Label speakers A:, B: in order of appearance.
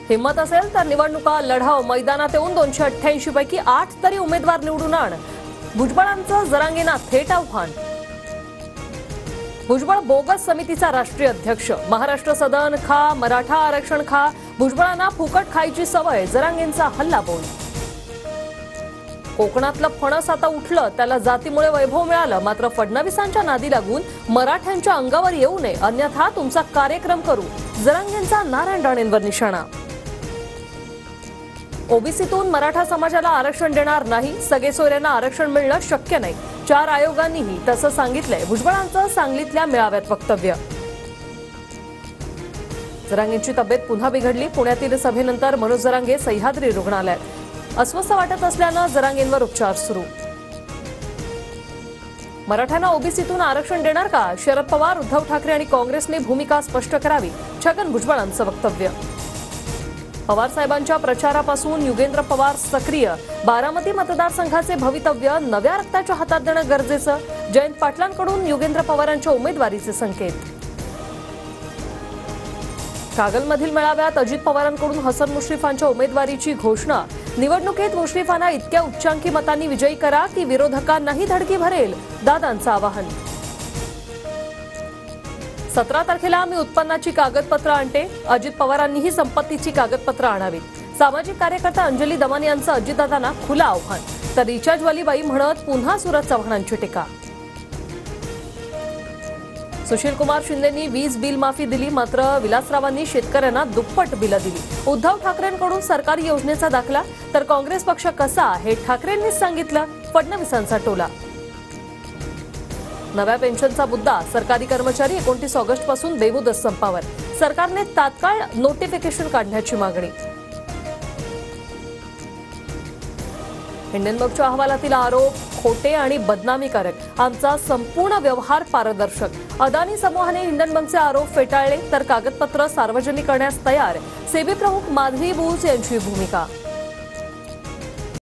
A: हिम्मत असेल तर निवडणुका लढाव, मैदानात येऊन 288 पैकी 8 तरी उमेदवार निवडून आण. भुजबळांचं जरांगेंना थेट आव्हान. भुजबळ बोगस समितीचा राष्ट्रीय अध्यक्ष. महाराष्ट्र सदन खा, मराठा आरक्षण खा. भुजबळांना फुकट खायची सवय. जरांगेंचा हल्ला बोल. कोकणातलं फणस आता उठलं, त्याला जातीमुळे वैभव मिळालं. मात्र फडणवीसांच्या नादी लागून मराठ्यांच्या अंगावर येऊ नये, अन्यथा तुमचा कार्यक्रम करू. जरांगेंचा नारायण राणेंवर निशाणा. ओबीसीतून मराठा समाजाला आरक्षण देणार नाही. सगेसोयऱ्यांना आरक्षण मिळणं शक्य नाही. 4 आयोगांनीही तसं सांगितलंय. भुजबळांचं सांगलीतल्या मेळाव्यात वक्तव्य. जरांगेंची तब्येत पुन्हा बिघडली. पुण्यातील सभेनंतर मनोज जरांगे सह्याद्री रुग्णालयात. अस्वस्थ वाटत असल्यानं जरांगेंवर उपचार सुरू. मराठ्यांना ओबीसीतून आरक्षण देणार का? शरद पवार, उद्धव ठाकरे आणि काँग्रेसने भूमिका स्पष्ट करावी. छगन भुजबळांचं वक्तव्य. पवार साहेबांच्या प्रचारापासून युगेंद्र पवार सक्रिय. बारामती मतदारसंघाचे भवितव्य नव्या रक्ताच्या हातात देणं गरजेचं. जयंत पाटलांकडून युगेंद्र पवारांच्या उमेदवारीचे संकेत. कागलमधील मेळाव्यात अजित पवारांकडून हसन मुश्रीफांच्या उमेदवारीची घोषणा. निवडणुकीत मुश्रीफांना इतक्या उच्चांकी मतांनी विजयी करा की विरोधकांनाही धडकी भरेल, दादांचं आवाहन. 17 तारखेला मी उत्पन्नाची कागदपत्र आणते. अजित पवारांनीही संपत्तीची कागदपत्र आणावीत. सामाजिक कार्यकर्ता अंजली दमान यांचं अजितदादांना खुलं आव्हान. तर रिचाजवाली बाई म्हणत पुन्हा सुरत चव्हाणांची टीका. सुशीलकुमार शिंदेंनी वीज बिल माफी दिली, मात्र विलासरावांनी शेतकऱ्यांना दुप्पट बिलं दिली. उद्धव ठाकरेंकडून सरकारी योजनेचा दाखला, तर काँग्रेस पक्ष कसा हे ठाकरेंनीच सांगितलं. फडणवीसांचा टोला. नव्या पेन्शनचा मुद्दा. सरकारी कर्मचारी 29 ऑगस्टपासून बेमुदत संपावर. सरकारने तात्काळ नोटिफिकेशन काढण्याची मागणी. हिंडनबर्गच्या अहवालातील आरोप खोटे आणि बदनामीकारक. आमचा संपूर्ण व्यवहार पारदर्शक. अदानी समूहाने हिंडनबर्गचे आरोप फेटाळले, तर कागदपत्र सार्वजनिक करण्यास तयार. सेबी प्रमुख माधवी बुच यांची भूमिका.